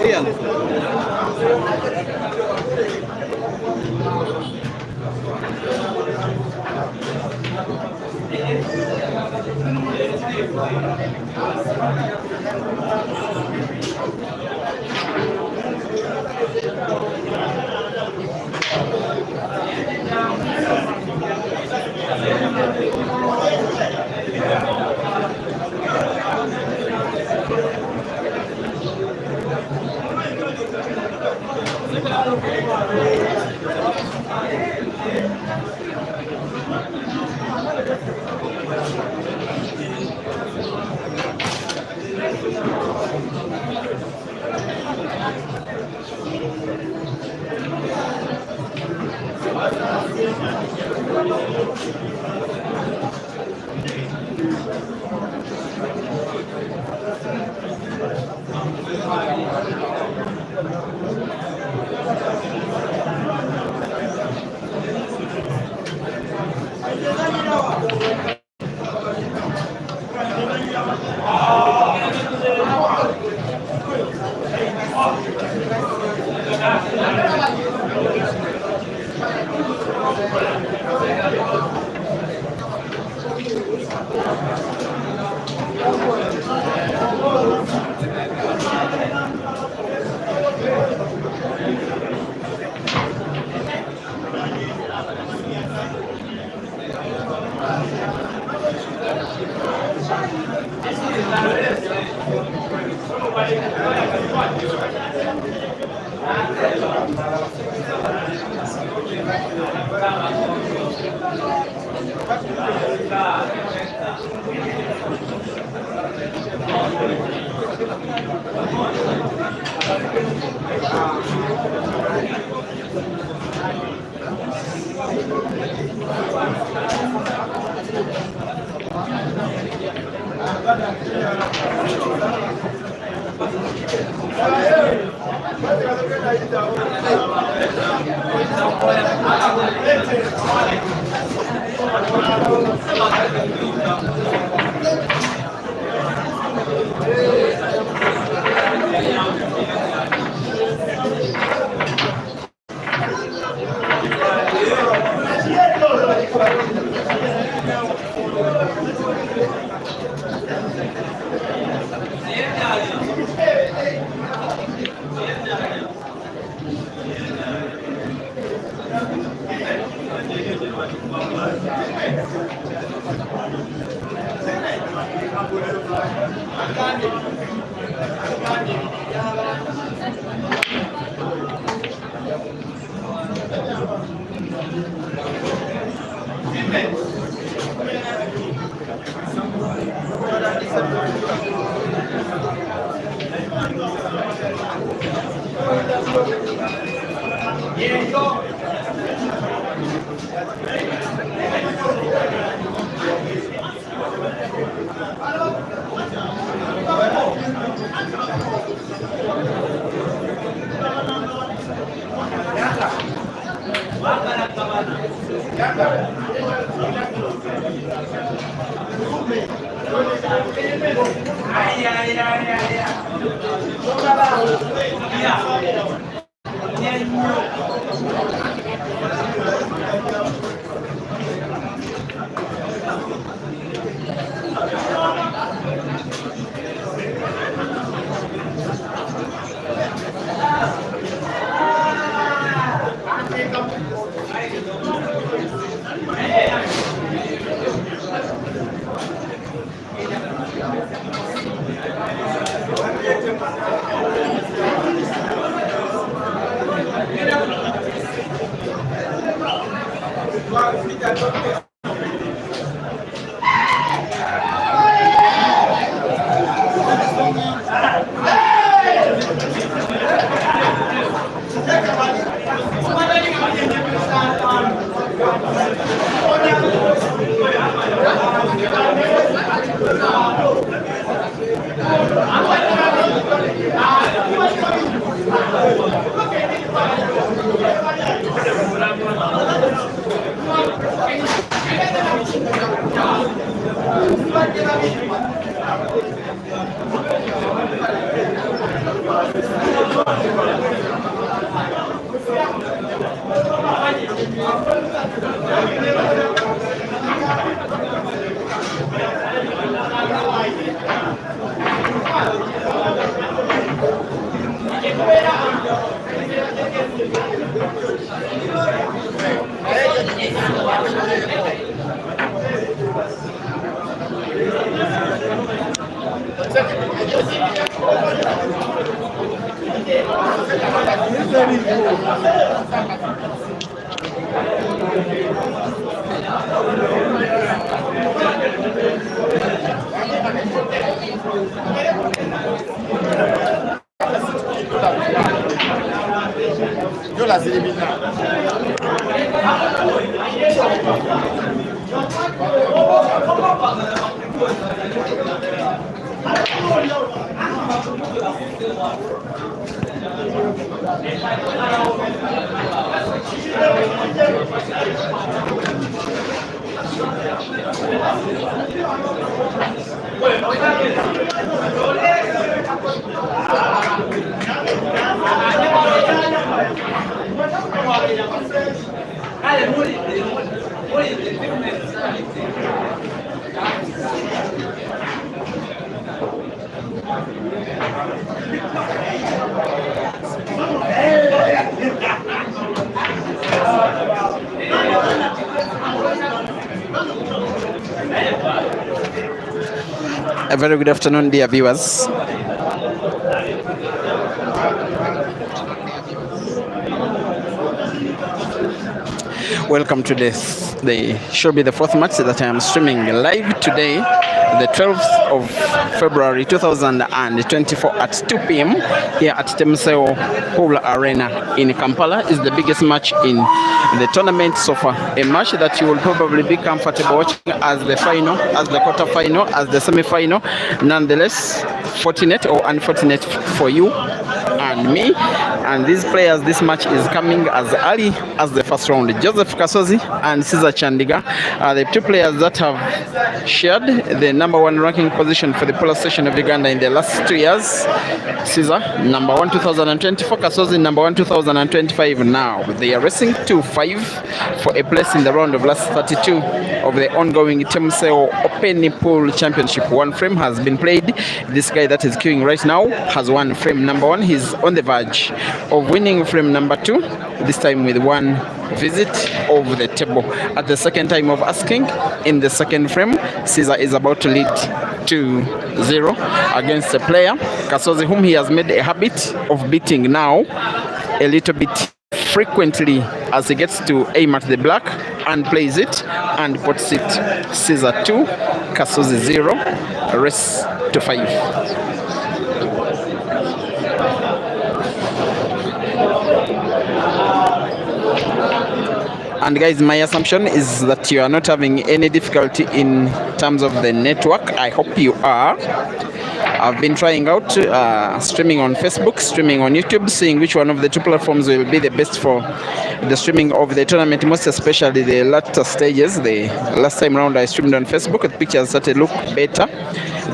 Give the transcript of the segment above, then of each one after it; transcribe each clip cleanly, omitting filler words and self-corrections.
Iyan. A very good afternoon, dear viewers. Welcome to this. They should be the fourth match that I am streaming live today, the 12th of February 2024 at 2 p.m. here at TEMUSEO Pool Arena in Kampala. Is the biggest match in the tournament so far. A match that you will probably be comfortable watching as the final, as the quarter-final, as the semi-final. Nonetheless, fortunate or unfortunate for you and me and these players, this match is coming as early as the first round. Joseph Kasozi and Caesar Chandiga are the two players that have shared the number one ranking position for the polar station of Uganda in the last 2 years. Caesar, number 1 2024, Kasozi, number 1 2025. Now they are racing to 5 for a place in the round of last 32 of the ongoing TEMUSEO Open Pool Championship. One frame has been played. This guy that is queuing right now has won frame number 1. He's on the verge of winning frame number 2, this time with one visit of the table. At the second time of asking in the second frame, Caesar is about to lead 2-0 against a player, Kasozi, whom he has made a habit of beating now a little bit frequently as he gets to aim at the black and plays it and puts it. Caesar 2, Kasozi 0, race to 5. And guys, my assumption is that you are not having any difficulty in terms of the network. I hope you are. I've been trying out streaming on Facebook, streaming on YouTube, seeing which one of the two platforms will be the best for the streaming of the tournament, most especially the latter stages. The last time round I streamed on Facebook, the pictures started to look better.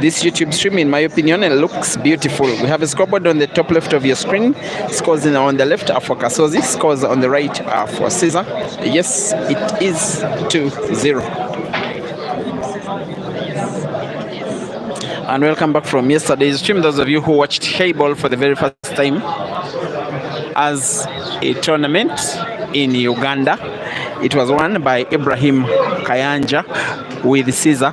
This YouTube stream, in my opinion, it looks beautiful. We have a scoreboard on the top left of your screen. Scores on the left are for Kasozi, scores on the right are for Caesar. Yes, it is 2-0. And welcome back from yesterday's stream, those of you who watched Hayball for the very first time as a tournament in Uganda. It was won by Ibrahim Kayanja with Caesar.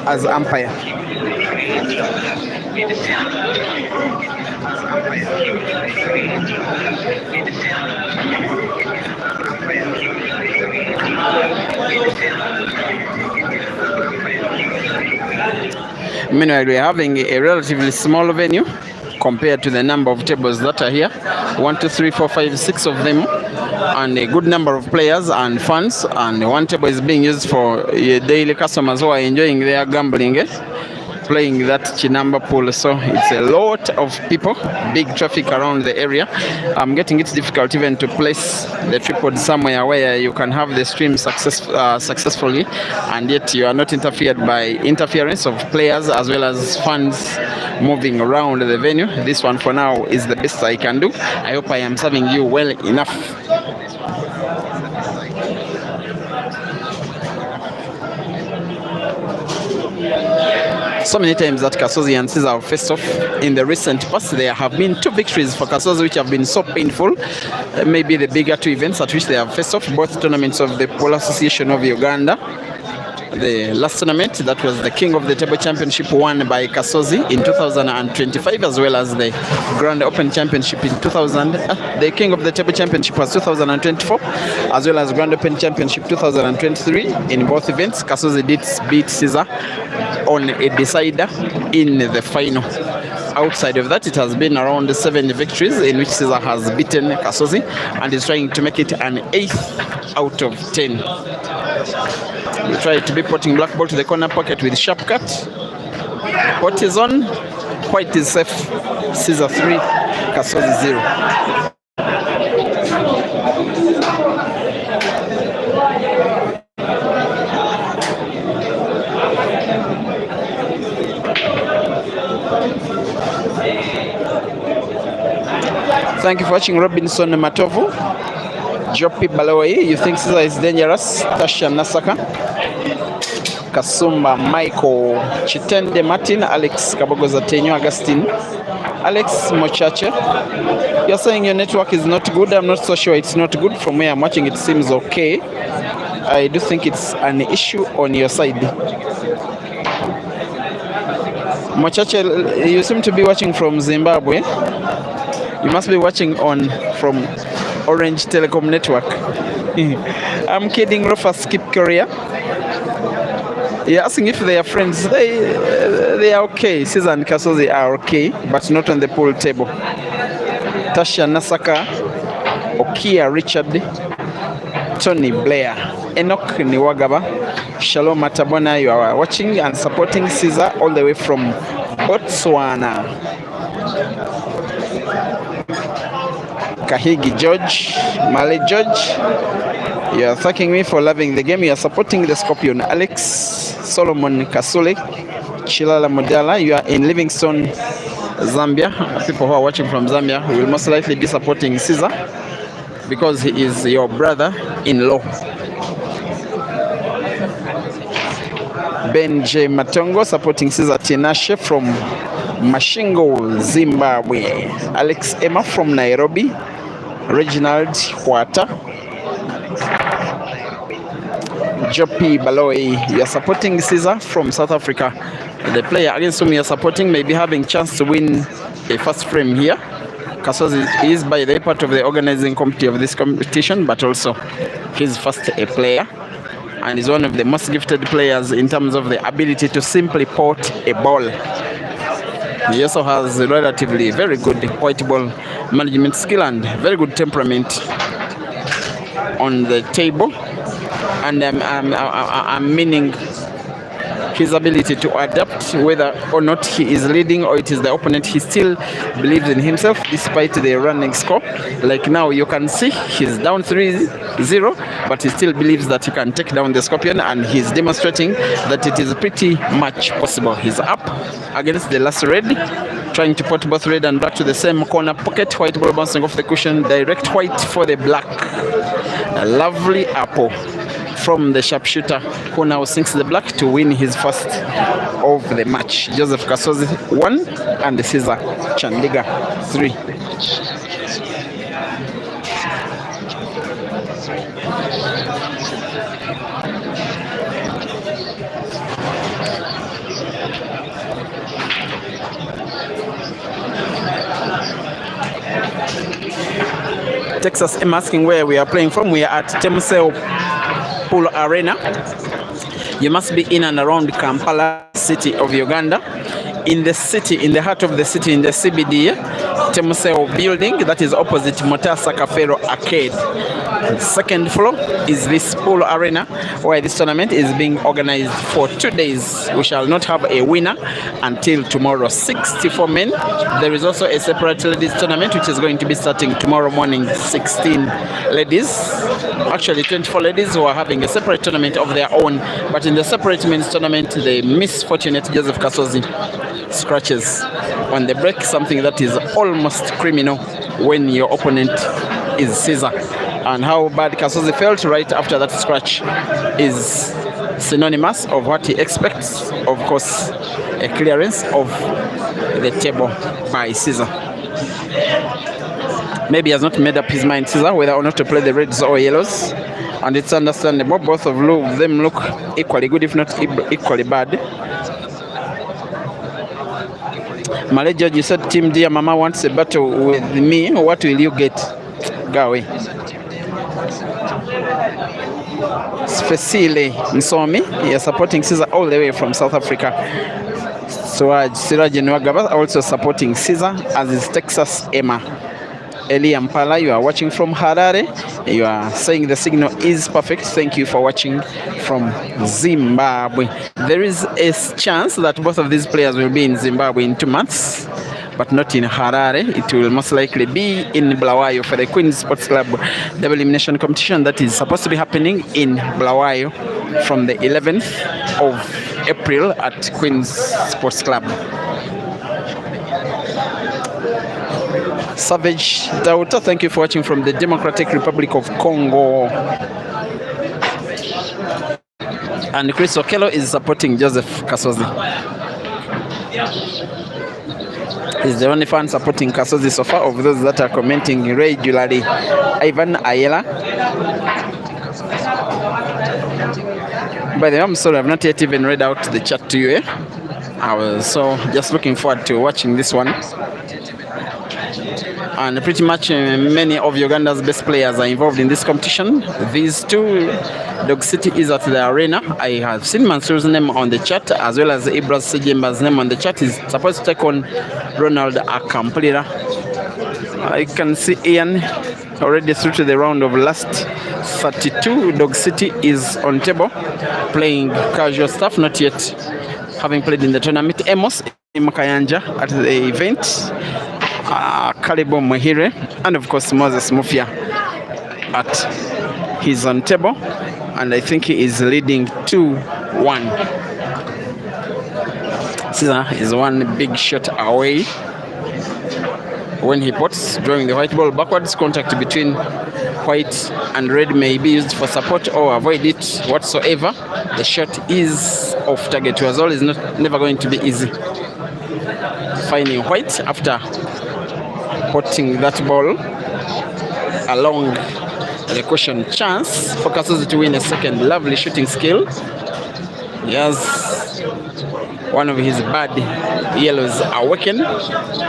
As umpire. Meanwhile, we are having a relatively small venue compared to the number of tables that are here. 1, 2, 3, 4, 5, 6 of them, and a good number of players and fans. And one table is being used for daily customers who are enjoying their gambling. playing that Chinamba pool, so it's a lot of people, big traffic around the area. I'm getting it difficult even to place the tripod somewhere where you can have the stream successfully, and yet you are not interfered by interference of players as well as fans moving around the venue. This one for now is the best I can do. I hope I am serving you well enough. So many times that Kasozi and Caesar have faced off in the recent past, there have been 2 victories for Kasozi which have been so painful. Maybe the bigger 2 events at which they have faced off, both tournaments of the Polo Association of Uganda. The last tournament, that was the King of the Table Championship won by Kasozi in 2025, as well as the Grand Open Championship in 2000. The King of the Table Championship was 2024, as well as Grand Open Championship 2023. In both events, Kasozi did beat Caesar on a decider in the final. Outside of that, it has been around 7 victories in which Caesar has beaten Kasozi and is trying to make it an 8th out of 10. We try to be putting black ball to the corner pocket with sharp cut. What is on? White is safe. Caesar 3, Kasozi 0. Thank you for watching. Robinson Matovu, Jopi Baloi, you think Caesar is dangerous? Tasha Nasaka, Kasumba Michael, Chitende Martin, Alex Kabogoza Tenyo, Agustin, Alex Mochache. You're saying your network is not good. I'm not so sure it's not good. From where I'm watching, it seems okay. I do think it's an issue on your side. Mochache, you seem to be watching from Zimbabwe. You must be watching from Orange Telecom Network. I'm kidding, Rafa Skip Korea. You're asking if they are friends. They are okay. Caesar and Kasozi are okay, but not on the pool table. Tasha Nasaka, Okia Richard, Tony Blair, Enoch Niwagaba, Shalom Matabona. You are watching and supporting Caesar all the way from Botswana. Kahigi George, Malay George, you are thanking me for loving the game. You are supporting the Scorpion. Alex, Solomon Kasule, Chilala Modala, you are in Livingstone, Zambia. People who are watching from Zambia will most likely be supporting Caesar because he is your brother-in-law. Ben J. Matongo supporting Caesar. Tinashe from Mashingo, Zimbabwe. Alex Emma from Nairobi. Reginald Huata. Jopi Baloi, you are supporting Caesar from South Africa. The player against whom you are supporting may be having chance to win a first frame here. Kasozi is by the part of the organizing committee of this competition, but also he's first a player and is one of the most gifted players in terms of the ability to simply pot a ball. He also has relatively very good white ball management skill and very good temperament on the table. And I'm meaning his ability to adapt, whether or not he is leading or it is the opponent. He still believes in himself despite the running score. Like now you can see he's down 3-0, but he still believes that he can take down the Scorpion, and he's demonstrating that it is pretty much possible. He's up against the last red, trying to put both red and black to the same corner pocket. White ball bouncing off the cushion, direct white for the black. A lovely apple from the sharpshooter, who now sinks the black to win his first of the match. Joseph Kasozi 1 and Caesar Chandiga 3. Texas, I'm asking where we are playing from. We are at TEMUSEO Pool Arena. You must be in and around Kampala, city of Uganda. In the city, in the heart of the city, in the CBD, TEMUSEO building that is opposite Motasa Cafero Arcade. Second floor is this pool arena where this tournament is being organized for 2 days. We shall not have a winner until tomorrow. 64 men. There is also a separate ladies tournament which is going to be starting tomorrow morning. 16 ladies, actually 24 ladies, who are having a separate tournament of their own. But in the separate men's tournament, the misfortunate Joseph Kasozi scratches on the break, something that is almost criminal when your opponent is Caesar. And how bad Kasozi felt right after that scratch is synonymous of what he expects. Of course, a clearance of the table by Caesar. Maybe he has not made up his mind, Caesar, whether or not to play the reds or yellows. And it's understandable. Both of them look equally good, if not equally bad. Malay George, you said Team Dear Mama wants a battle with me. What will you get? Go away. Specile Nsomi, you are supporting Caesar all the way from South Africa. Siraj Nwagaba also supporting Caesar, as is Texas Emma. Eli Ampala, you are watching from Harare. You are saying the signal is perfect. Thank you for watching from Zimbabwe. There is a chance that both of these players will be in Zimbabwe in 2 months, but not in Harare. It will most likely be in Bulawayo for the Queen's Sports Club double elimination competition that is supposed to be happening in Bulawayo from the 11th of April at Queen's Sports Club. Savage Dauta, thank you for watching from the Democratic Republic of Congo. And Chris Okello is supporting Joseph Kasozi. He's the only fan supporting Kasozi so far of those that are commenting regularly. Ivan Ayala. By the way, I'm sorry, I've not yet even read out the chat to you. I was so just looking forward to watching this one. And pretty much many of Uganda's best players are involved in this competition. These two, Dog City is at the arena. I have seen Mansour's name on the chat, as well as Ibras Sejemba's name on the chat. He's supposed to take on Ronald Akamplira. I can see Ian already through to the round of last 32. Dog City is on table, playing casual stuff, not yet having played in the tournament. Amos Makayanja at the event. Kalibo Mahire, and of course Moses Mufia at his on table, and I think he is leading 2-1. Caesar is one big shot away when he puts, drawing the white ball backwards. Contact between white and red may be used for support or avoid it whatsoever. The shot is off target. It was always never going to be easy finding white after putting that ball along the cushion. Chance for Kasozi to win a second. Lovely shooting skill. He has one of his bad yellows awaken.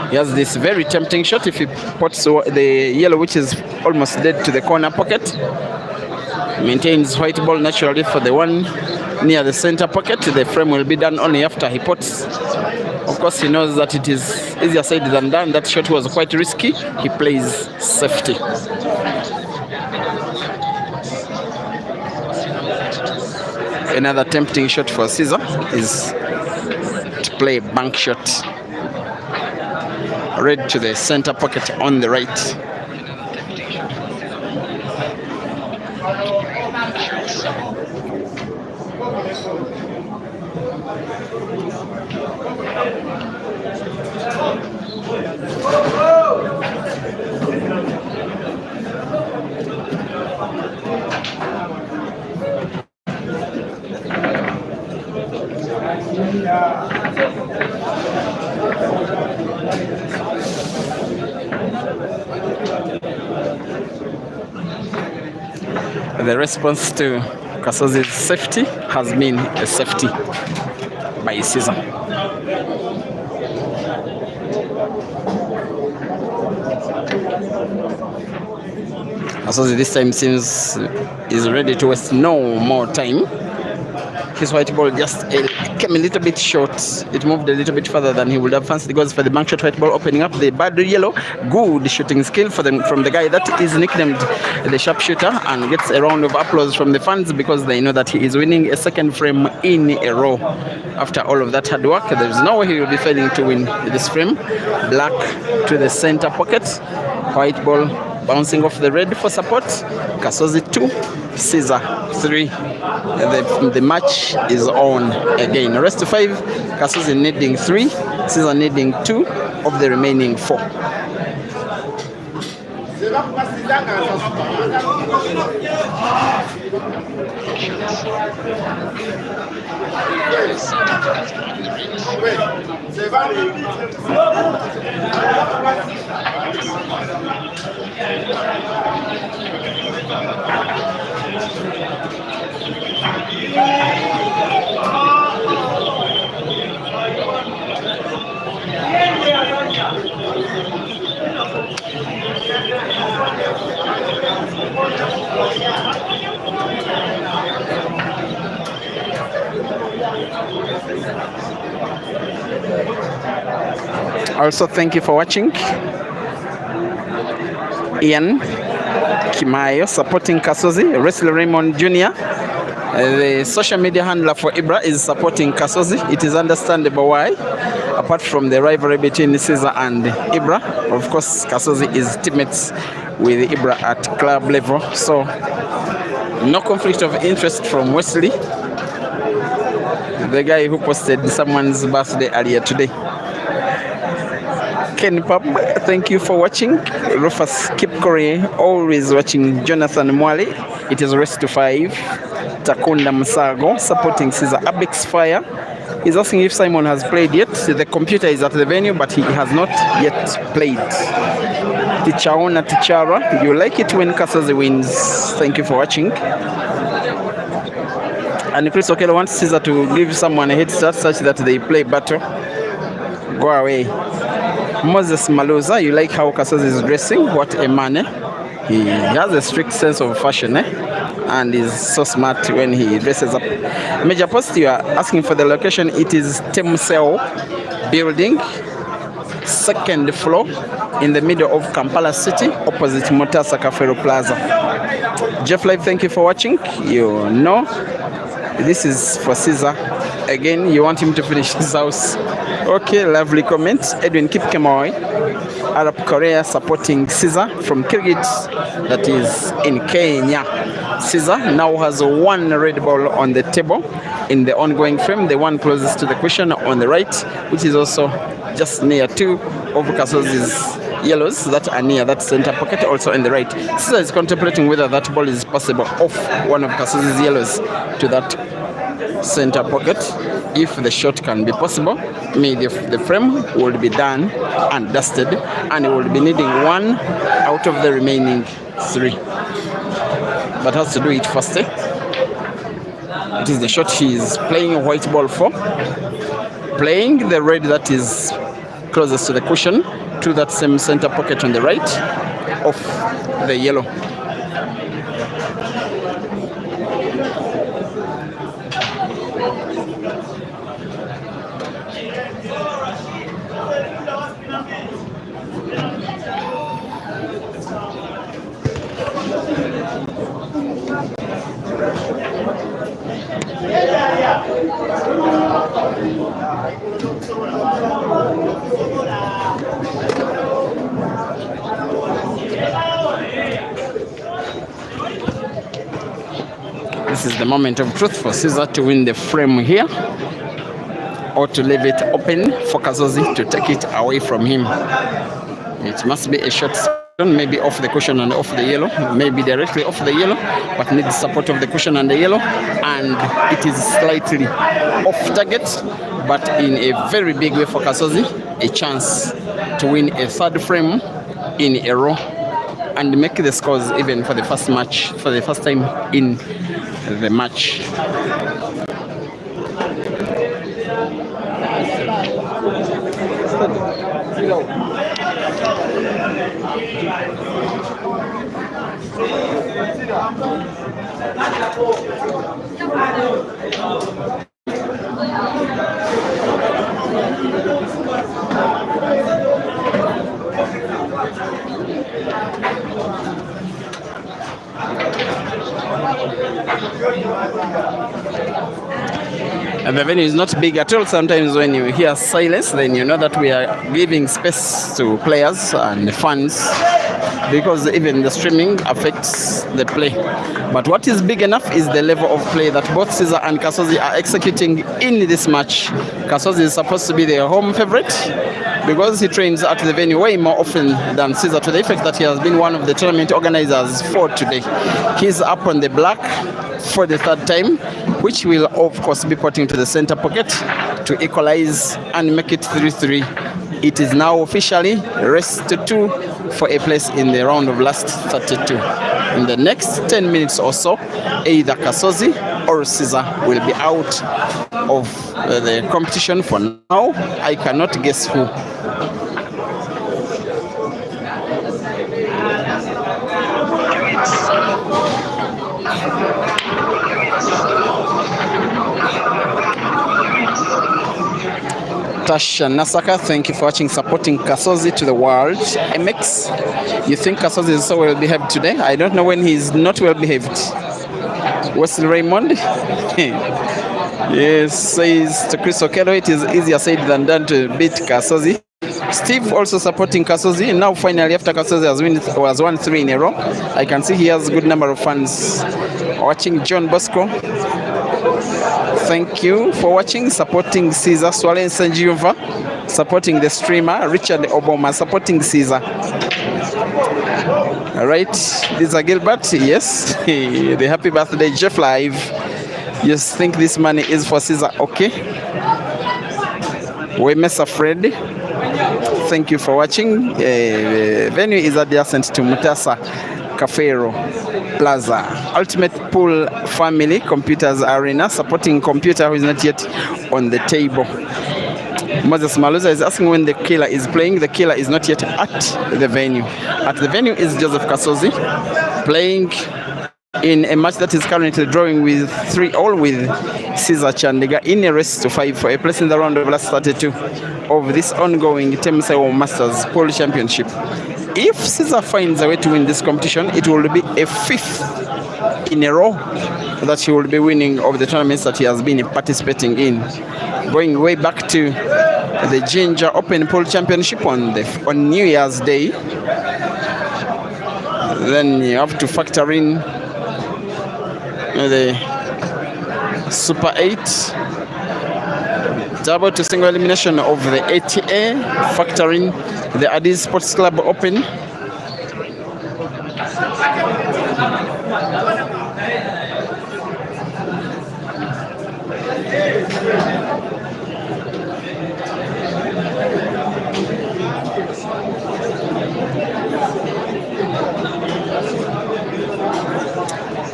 He has this very tempting shot if he puts the yellow, which is almost dead, to the corner pocket. Maintains white ball naturally for the one near the center pocket. The frame will be done only after he puts. Of course, he knows that it is easier said than done. That shot was quite risky. He plays safety. Another tempting shot for Caesar is to play bank shot. Red to the center pocket on the right. The response to Kasozi's safety has been a safety by Caesar. Kasozi this time seems is ready to waste no more time. his white ball just came a little bit short. It moved a little bit further than he would have fancied. It goes for the bank shot white ball, opening up the bad yellow. Good shooting skill from the guy that is nicknamed the sharpshooter, and gets a round of applause from the fans because they know that he is winning a second frame in a row. After all of that hard work, there is no way he will be failing to win this frame. Black to the center pocket, white ball bouncing off the red for support. Kasozi 2, Caesar 3. The match is on again. Rest to 5, Kasozi needing 3, Caesar needing 2 of the remaining 4. Also, thank you for watching. Ian Kimayo supporting Kasozi. Wrestler Raymond Jr., the social media handler for Ibra, is supporting Kasozi. It is understandable why. Apart from the rivalry between Caesar and Ibra, of course, Kasozi is teammates with Ibra at club level. So, no conflict of interest from Wesley, the guy who posted someone's birthday earlier today. Ken Pub, thank you for watching. Rufus Kipkore, always watching. Jonathan Mwale, it is rest to 5. Takunda Musago, supporting Caesar. Abex Fire, he's asking if Simon has played yet. The computer is at the venue, but he has not yet played. Tichaona Tichara, you like it when Kasozi wins. Thank you for watching. And Chris Okelo wants Caesar to give someone a head start such that they play battle. Go away. Moses Maluza, you like how Kasozi is dressing? What a man, eh? He has a strict sense of fashion, and is so smart when he dresses up. Major Post, you are asking for the location. It is TEMUSEO building, 2nd floor, in the middle of Kampala City, opposite Motasa Cafero Plaza. Jeff Live, thank you for watching. You know, this is for Caesar. Again, you want him to finish his house. Okay, lovely comment. Edwin Kipkemoy, Arab Korea, supporting Caesar from Kirgit, that is in Kenya. Caesar now has 1 red ball on the table in the ongoing frame, the one closest to the cushion on the right, which is also just near 2 of Kasozi's yellows that are near that center pocket, also on the right. Caesar is contemplating whether that ball is possible off one of Kasozi's yellows to that center pocket. If the shot can be possible, the frame will be done and dusted, and it will be needing 1 out of the remaining 3. But has to do it first. It is the shot he is playing a white ball for, playing the red that is closest to the cushion to that same center pocket on the right of the yellow. This is the moment of truth for Caesar to win the frame here, or to leave it open for Kasozi to take it away from him. It must be a short spin, maybe off the cushion and off the yellow, maybe directly off the yellow, but needs support of the cushion and the yellow, and it is slightly off target, but in a very big way for Kasozi, a chance to win a 3rd frame in a row and make the scores even for the first match, for the first time in the match. And the venue is not big at all. Sometimes when you hear silence, then you know that we are giving space to players and fans, because even the streaming affects the play. But what is big enough is the level of play that both Caesar and Kasozi are executing in this match. Kasozi is supposed to be their home favorite because he trains at the venue way more often than Caesar, to the effect that he has been one of the tournament organizers for today. He's up on the black for the third time, which will of course be putting to the center pocket to equalize and make it 3-3. It is now officially race to 2 for a place in the round of last 32. In the next 10 minutes or so, either Kasozi or Caesar will be out of the competition. For now, I cannot guess who. Tasha Nasaka, thank you for watching, supporting Kasozi to the world. MX, you think Kasozi is so well behaved today? I don't know when he's not well behaved. Wesley Raymond, yes, says to Chris Okello, it is easier said than done to beat Kasozi. Steve also supporting Kasozi. Now finally, after Kasozi has won 3 in a row, I can see he has a good number of fans watching. John Bosco, thank you for watching, supporting Caesar. Swalen Sanjiva, supporting the streamer. Richard Obama, supporting Caesar. All right, this is Gilbert. Yes, the happy birthday, Jeff Live. Yes, think this money is for Caesar. Okay. Wemesa Fred, thank you for watching. Venue is adjacent to Mutasa Cafero Plaza. Ultimate Pool Family Computers Arena, supporting Computer, who is not yet on the table. Moses Maluza is asking when the killer is playing. The killer is not yet at the venue. At the venue is Joseph Kasozi, playing in a match that is currently drawing with 3-all with Caesar Chandiga in a race to 5 for a place in the round of last 32 of this ongoing TEMUSEO Masters Pool Championship. If Caesar finds a way to win this competition, it will be a 5th in a row that he will be winning of the tournaments that he has been participating in. Going way back to the Ginger Open Pool Championship on New Year's Day. Then you have to factor in the Super 8 double to single elimination of the ATA, factoring the Addis Sports Club Open.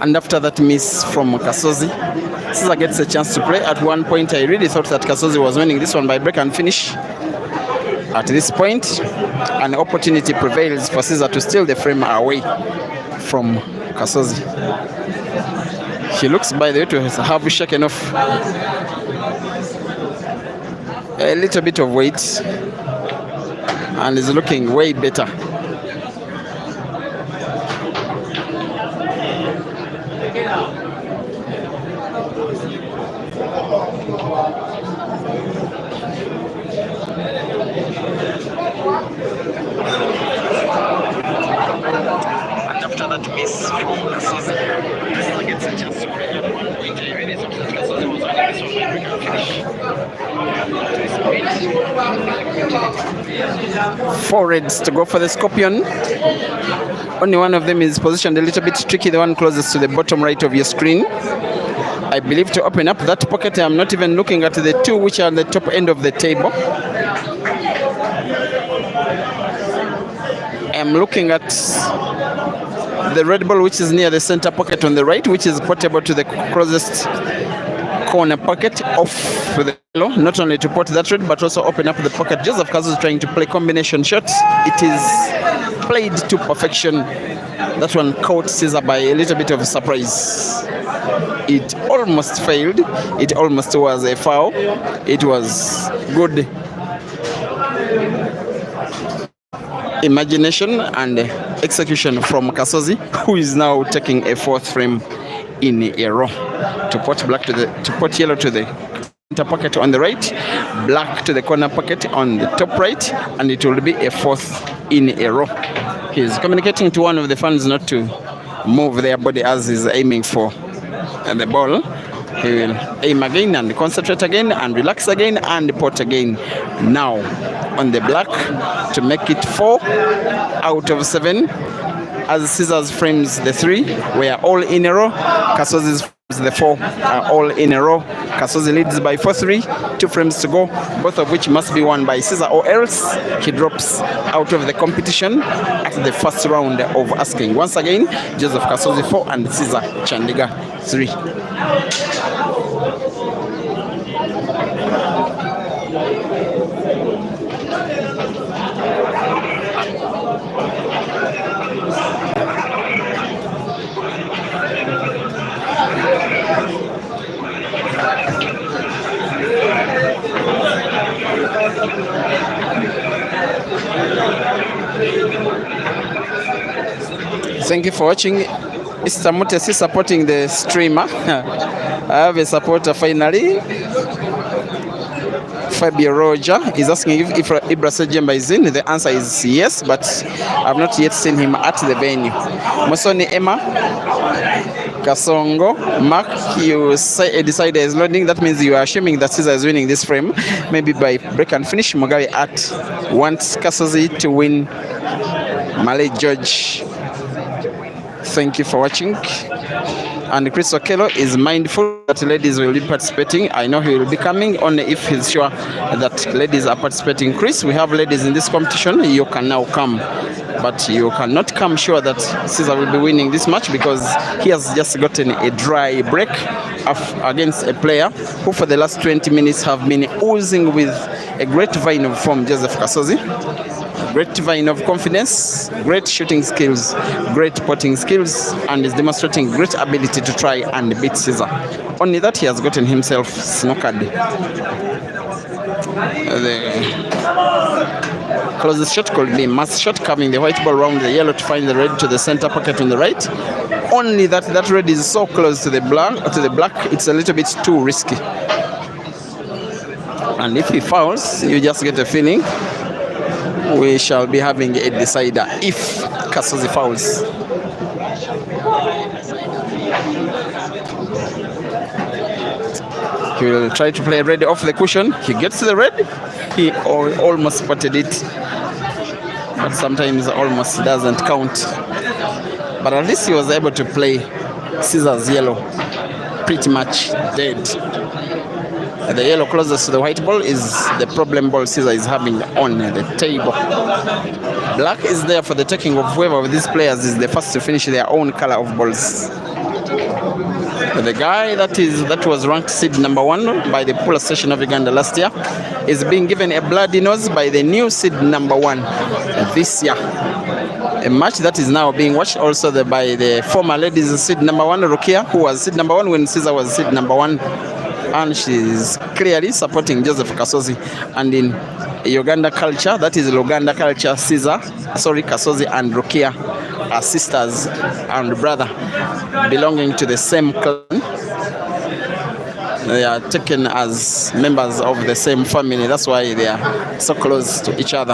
And after that miss from Kasozi, Caesar gets a chance to play. At one point, I really thought that Kasozi was winning this one by break and finish. At this point, an opportunity prevails for Caesar to steal the frame away from Kasozi. He looks, by the way, to have shaken off a little bit of weight and is looking way better. And after that miss from Kasozi, Caesar gets a chance to play at one point. I really thought that Kasozi was winning this one by break and finish. 4 reds to go for the Scorpion. Only one of them is positioned a little bit tricky, the one closest to the bottom right of your screen. I believe to open up that pocket, I'm not even looking at the 2 which are on the top end of the table. I'm looking at the red ball which is near the center pocket on the right, which is portable to the closest corner pocket of the yellow, not only to put that red but also open up the pocket. Joseph Kasozi is trying to play combination shots. It is played to perfection. That one caught Caesar by a little bit of a surprise. It almost failed. It almost was a foul. It was good imagination and execution from Kasozi, who is now taking a fourth frame in a row to put yellow to the center pocket on the right, black to the corner pocket on the top right, and it will be a fourth in a row. He's communicating to one of the fans not to move their body as he's aiming for the ball. He will aim again and concentrate again and relax again and pot again. Now on the black to make it 4 out of 7. As Caesar's frames the 3 were all in a row, Kasozi's frames the 4 are all in a row. Kasozi leads by 4-3, 2 frames to go, both of which must be won by Caesar, or else he drops out of the competition at the first round of asking. Once again, Joseph Kasozi 4 and Caesar Chandiga 3. Thank you for watching. It's Tamutesi supporting the streamer. I have a supporter finally. Fabio Roger is asking if Ibra Sejemba is in. The answer is yes, but I've not yet seen him at the venue. Mosoni Emma Kasongo, Mark, you say a decider is loading. That means you are assuming that Caesar is winning this frame, maybe by break and finish. Mugabe wants Kasozi to win. Malay George, thank you for watching. And Chris Okello is mindful that ladies will be participating. I know he will be coming only if he's sure that ladies are participating. Chris, we have ladies in this competition. You can now come, but you cannot come sure that Caesar will be winning this match because he has just gotten a dry break against a player who for the last 20 minutes have been oozing with a great vein of form, Joseph Kasozi. Great vein of confidence, great shooting skills, great potting skills, and is demonstrating great ability to try and beat Caesar. Only that he has gotten himself snookered. The closest shot could be mass shot, coming the white ball around the yellow to find the red to the center pocket on the right. Only that red is so close to the black, it's a little bit too risky. And if he fouls, you just get a feeling we shall be having a decider if Kasozi fouls. He will try to play red off the cushion. He gets the red. He almost spotted it, but sometimes almost doesn't count. But at least he was able to play Caesar's yellow pretty much dead. The yellow closest to the white ball is the problem ball Caesar is having on the table. Black is there for the taking of whoever of these players is the first to finish their own color of balls. The guy that was ranked seed number 1 by the Pula Station of Uganda last year is being given a bloody nose by the new seed number 1 this year. A match that is now being watched also by the former ladies seed number 1, Rukia, who was seed number 1 when Caesar was seed number 1. And she is clearly supporting Joseph Kasozi. And in Uganda culture, that is Luganda culture, Kasozi and Rukia are sisters and brother belonging to the same clan. They are taken as members of the same family. That's why they are so close to each other.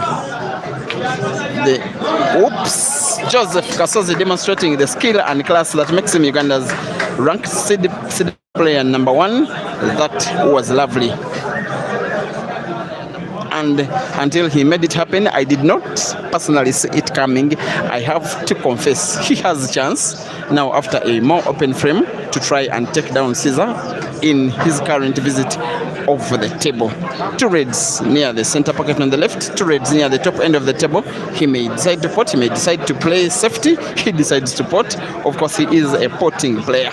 Joseph Kasozi demonstrating the skill and class that makes him Uganda's ranked seed player number 1. That was lovely. And until he made it happen, I did not personally see it coming. I have to confess, he has a chance now after a more open frame to try and take down Caesar in his current visit of the table. 2 reds near the center pocket on the left, 2 reds near the top end of the table. He may decide to pot, he may decide to play safety, he decides to pot. Of course, he is a potting player.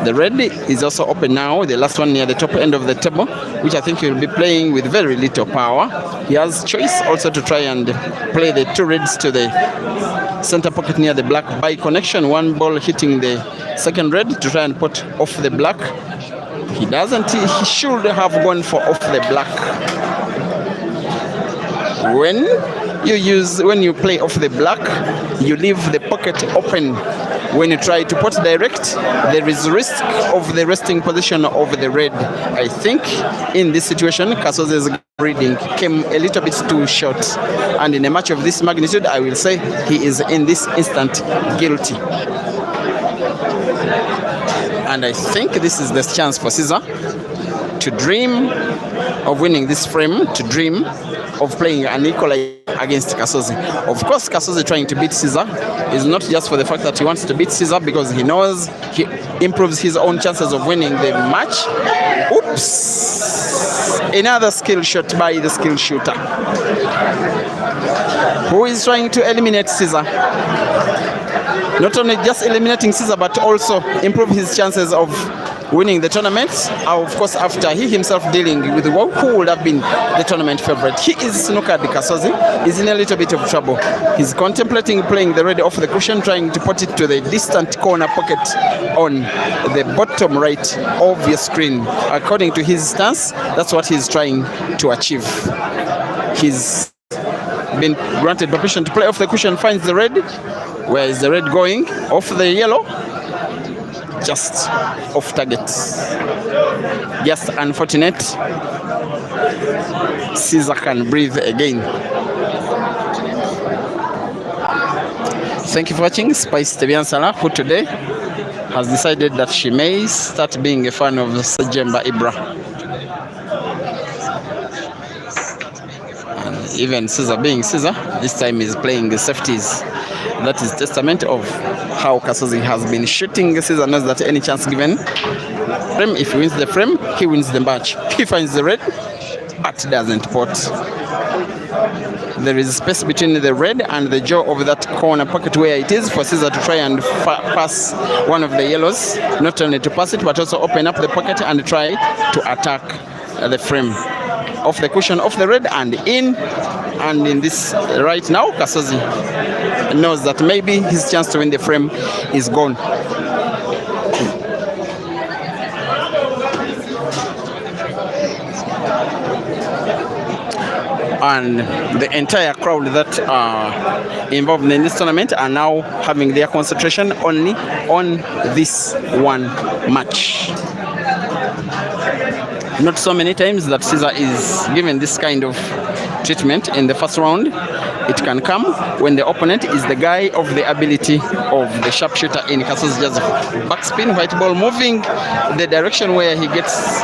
The red is also open now, the last one near the top end of the table, which I think he will be playing with very little power. He has choice also to try and play the 2 reds to the center pocket near the black by connection. 1 ball hitting the second red to try and pot off the black. He doesn't. He should have gone for off the black. When you play off the black, you leave the pocket open. When you try to pot direct, there is risk of the resting position of the red. I think in this situation, Kasozi's reading came a little bit too short. And in a match of this magnitude, I will say he is in this instant guilty. And I think this is the chance for Caesar to dream of winning this frame, to dream of playing an equalizer against Kasozi. Of course, Kasozi trying to beat Caesar is not just for the fact that he wants to beat Caesar, because he knows he improves his own chances of winning the match. Oops! Another skill shot by the skill shooter, who is trying to eliminate Caesar. Not only just eliminating Caesar, but also improve his chances of winning the tournament. Of course, after he himself dealing with who would have been the tournament favorite. He is snookered. Kasozi is in a little bit of trouble. He's contemplating playing the red off the cushion, trying to put it to the distant corner pocket on the bottom right of your screen. According to his stance, that's what he's trying to achieve. He's been granted permission to play off the cushion, finds the red. Where is the red going? Off the yellow? Just off target. Just unfortunate. Caesar can breathe again. Thank you for watching. Spice Tebiansala, who today has decided that she may start being a fan of Sajemba Ibra. And even Caesar being Caesar, this time is playing the safeties. That is testament of how Kasozi has been shooting. Caesar knows that any chance given, frame, if he wins the frame, he wins the match. He finds the red, but doesn't pot. There is space between the red and the jaw of that corner pocket where it is for Caesar to try and pass one of the yellows. Not only to pass it, but also open up the pocket and try to attack the frame. Off the cushion, off the red, and in. And in this right now, Kasozi knows that maybe his chance to win the frame is gone. And the entire crowd that are involved in this tournament are now having their concentration only on this one match. Not so many times that Caesar is given this kind of treatment in the first round. It can come when the opponent is the guy of the ability of the sharpshooter in Kasozi. Just backspin, white ball moving the direction where he gets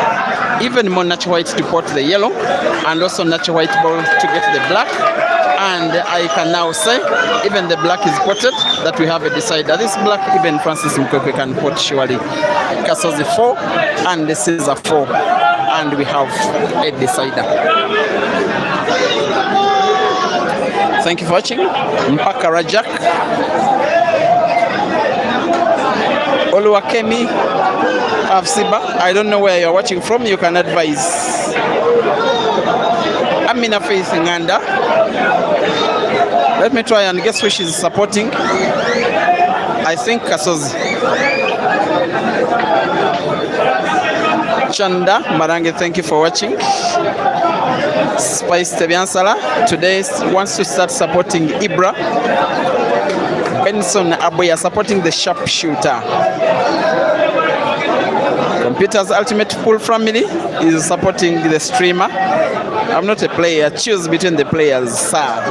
even more natural white to pot the yellow, and also natural white ball to get the black. And I can now say even the black is potted, that we have a decider. This black, even Francis Mkwekwe can pot surely. Kasozi 4 and the Caesar 4, and we have a decider. Thank you for watching. Mpaka Rajak, Oluwakemi Afsiba. I don't know where you're watching from. You can advise. Amina Faith Nganda. Let me try and guess who she's supporting. I think Kasozi. Chanda Marange, thank you for watching. Spice Tebiansala today wants to start supporting Ibra. Benson Aboya supporting the sharpshooter. Computer's Ultimate Pool Family is supporting the streamer. I'm not a player. Choose between the players, sir.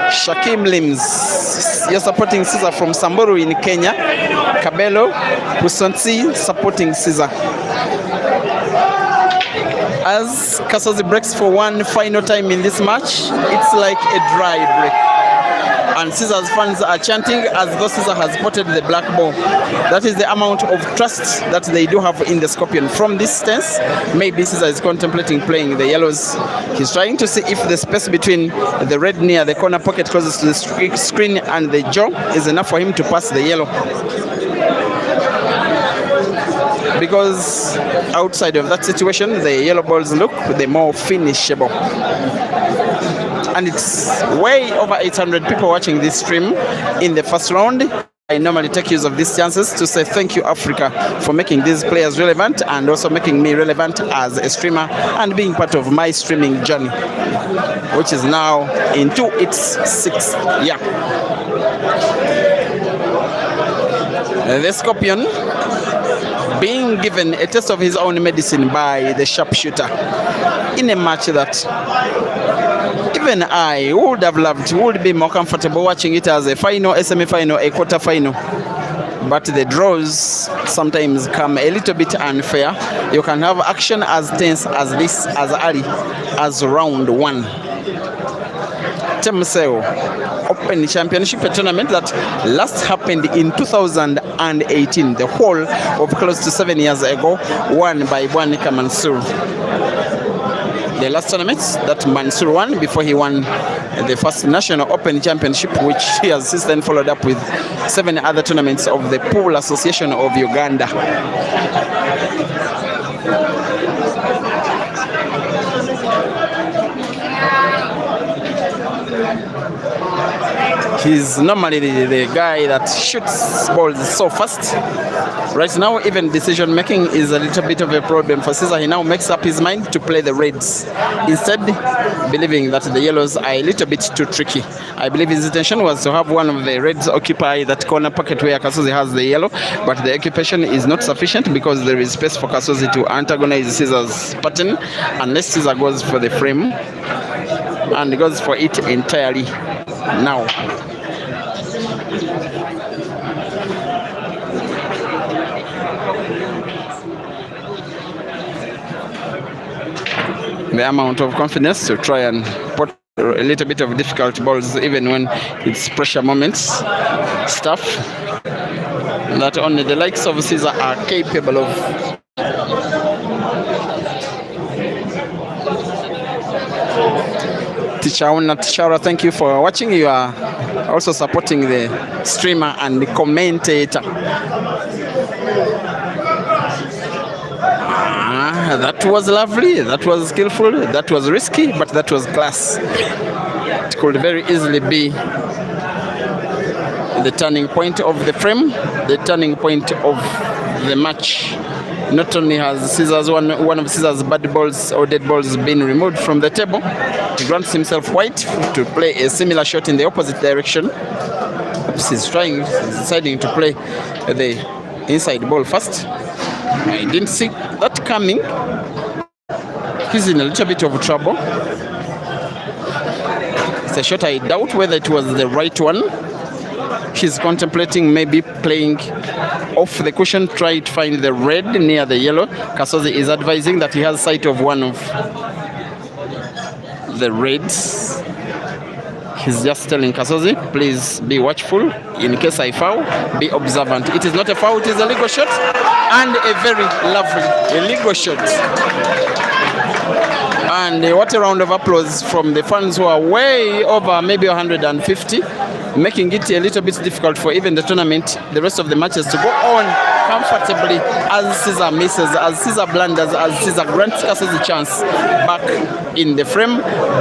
Shakim Lims, you're supporting Caesar from Samburu in Kenya. Kabelo Pusonsi supporting Caesar. As Kasozi breaks for one final time in this match, it's like a dry break. And Caesar's fans are chanting as though Caesar has spotted the black ball. That is the amount of trust that they do have in the Scorpion. From this stance, maybe Caesar is contemplating playing the yellows. He's trying to see if the space between the red near the corner pocket closest to the screen and the jaw is enough for him to pass the yellow. Because outside of that situation, the yellow balls look the more finishable. And it's way over 800 people watching this stream in the first round. I normally take use of these chances to say thank you, Africa, for making these players relevant and also making me relevant as a streamer and being part of my streaming journey, which is now into its 6th year. The Scorpion being given a taste of his own medicine by the sharpshooter in a match that even I would have loved, would be more comfortable watching it as a final, a semi-final, a quarter-final. But the draws sometimes come a little bit unfair. You can have action as tense as this, as early as round 1. TEMUSEO Open Championship, a tournament that last happened in 2018, the whole of close to 7 years ago, won by Bwanika Mansour. The last tournament that Mansour won before he won the first National Open Championship, which he has since then followed up with 7 other tournaments of the Pool Association of Uganda. He's normally the guy that shoots balls so fast. Right now, even decision making is a little bit of a problem for Caesar. He now makes up his mind to play the reds, instead believing that the yellows are a little bit too tricky. I believe his intention was to have one of the reds occupy that corner pocket where Kasozi has the yellow, but the occupation is not sufficient because there is space for Kasozi to antagonize Caesar's pattern unless Caesar goes for the frame and goes for it entirely now. The amount of confidence to try and put a little bit of difficult balls even when it's pressure moments, stuff that only the likes of Caesar are capable of. Tishara, thank you for watching. You are also supporting the streamer and the commentator. That was lovely, that was skillful, that was risky, but that was class. It could very easily be the turning point of the frame, the turning point of the match. Not only has Caesar's one of Caesar's bad balls or dead balls been removed from the table, he grants himself white to play a similar shot in the opposite direction. Oops, he's deciding to play the inside ball first. I didn't see that coming. He's in a little bit of trouble. It's a shot I doubt whether it was the right one. He's contemplating maybe playing off the cushion, try to find the red near the yellow. Kasozi is advising that he has sight of one of the reds. He's just telling Kasozi, please be watchful. In case I foul, be observant. It is not a foul, it is a legal shot. And a very lovely legal shot. And what a round of applause from the fans who are way over maybe 150, making it a little bit difficult for even the tournament, the rest of the matches to go on comfortably as Caesar misses, as Caesar blunders, as Caesar grants Kasozi chance back in the frame,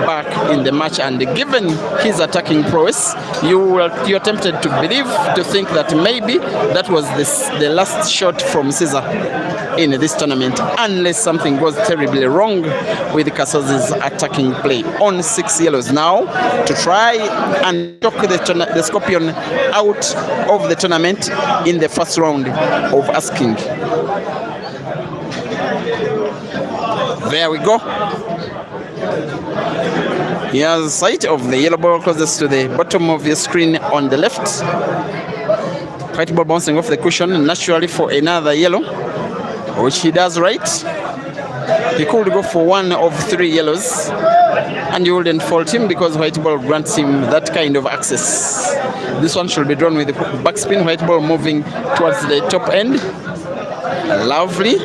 back in the match. And given his attacking prowess, you're tempted to believe, to think that maybe that was the last shot from Caesar in this tournament, unless something goes terribly wrong with Kasozi's attacking play. On 6 yellows now to try and knock the Scorpion out of the tournament in the first round of asking. There we go. He has sight of the yellow ball closest to the bottom of the screen on the left. White ball bouncing off the cushion naturally for another yellow, which he does right. He could go for one of 3 yellows and you wouldn't fault him because white ball grants him that kind of access. This one should be drawn with the backspin. White ball moving towards the top end. Lovely.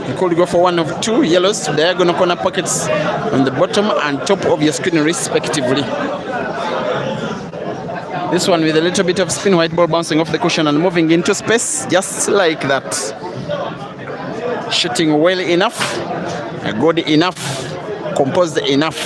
You could go for one of two yellows, diagonal corner pockets on the bottom and top of your screen respectively. This one with a little bit of spin, white ball bouncing off the cushion and moving into space, just like that. Shooting well enough, good enough, composed enough,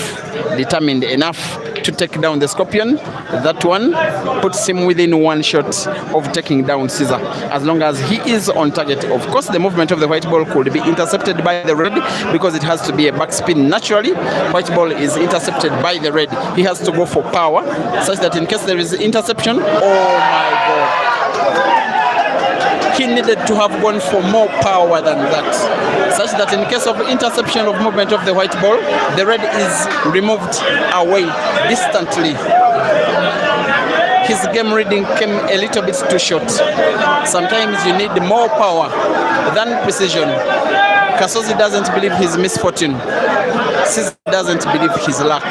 determined enough to take down the Scorpion. That one puts him within one shot of taking down Caesar, as long as he is on target. Of course, the movement of the white ball could be intercepted by the red because it has to be a backspin naturally. White ball is intercepted by the red. He has to go for power, such that in case there is interception, oh my God, he needed to have gone for more power than that, such that in case of interception of movement of the white ball, the red is removed away distantly. His game reading came a little bit too short. Sometimes you need more power than precision. Kasozi doesn't believe his misfortune. Caesar doesn't believe his luck.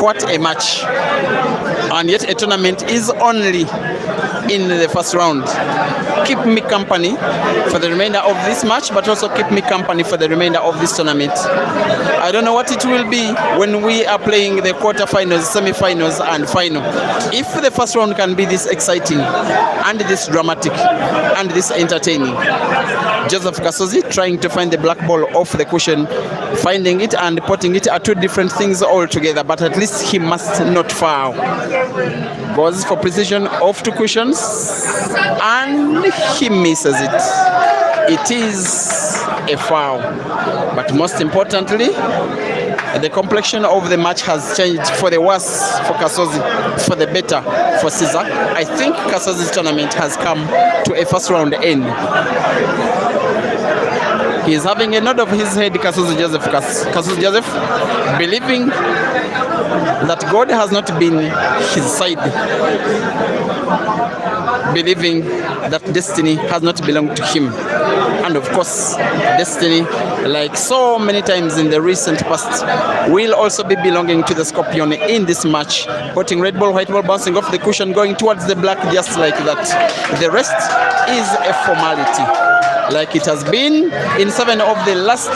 What a match. And yet a tournament is only in the first round. Keep me company for the remainder of this match, but also keep me company for the remainder of this tournament. I don't know what it will be when we are playing the quarterfinals, semi-finals and final. If the first round can be this exciting and this dramatic and this entertaining. Joseph Kasozi trying to find the black ball off the cushion, finding it and putting it are two different things altogether, but at least he must not foul. Goes for precision off two cushions and he misses it. It is a foul. But most importantly, the complexion of the match has changed for the worse for Kasozi, for the better for Caesar. I think Kasozi's tournament has come to a first round end. He is having a nod of his head, Kasozi Joseph, believing that God has not been his side, believing that destiny has not belonged to him. And of course, destiny, like so many times in the recent past, will also be belonging to the Scorpion in this match. Putting red ball, white ball bouncing off the cushion, going towards the black just like that. The rest is a formality, like it has been in 7 of the last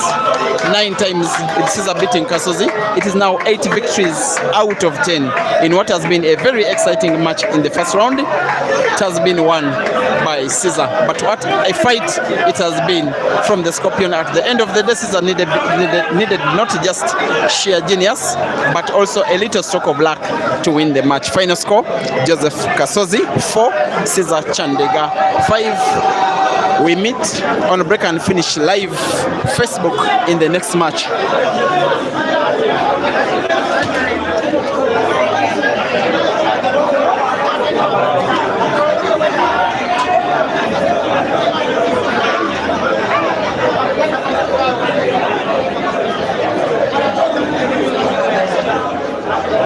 9 times Caesar beating Kasozi. It is now 8 victories out of 10 in what has been a very exciting match in the first round. It has been won by Caesar, but what a fight it has been from the Scorpion. At the end of the day, Caesar needed not just sheer genius, but also a little stroke of luck to win the match. Final score, Joseph Kasozi 4, Caesar Chandega 5. We meet on Break and Finish live Facebook in the next match.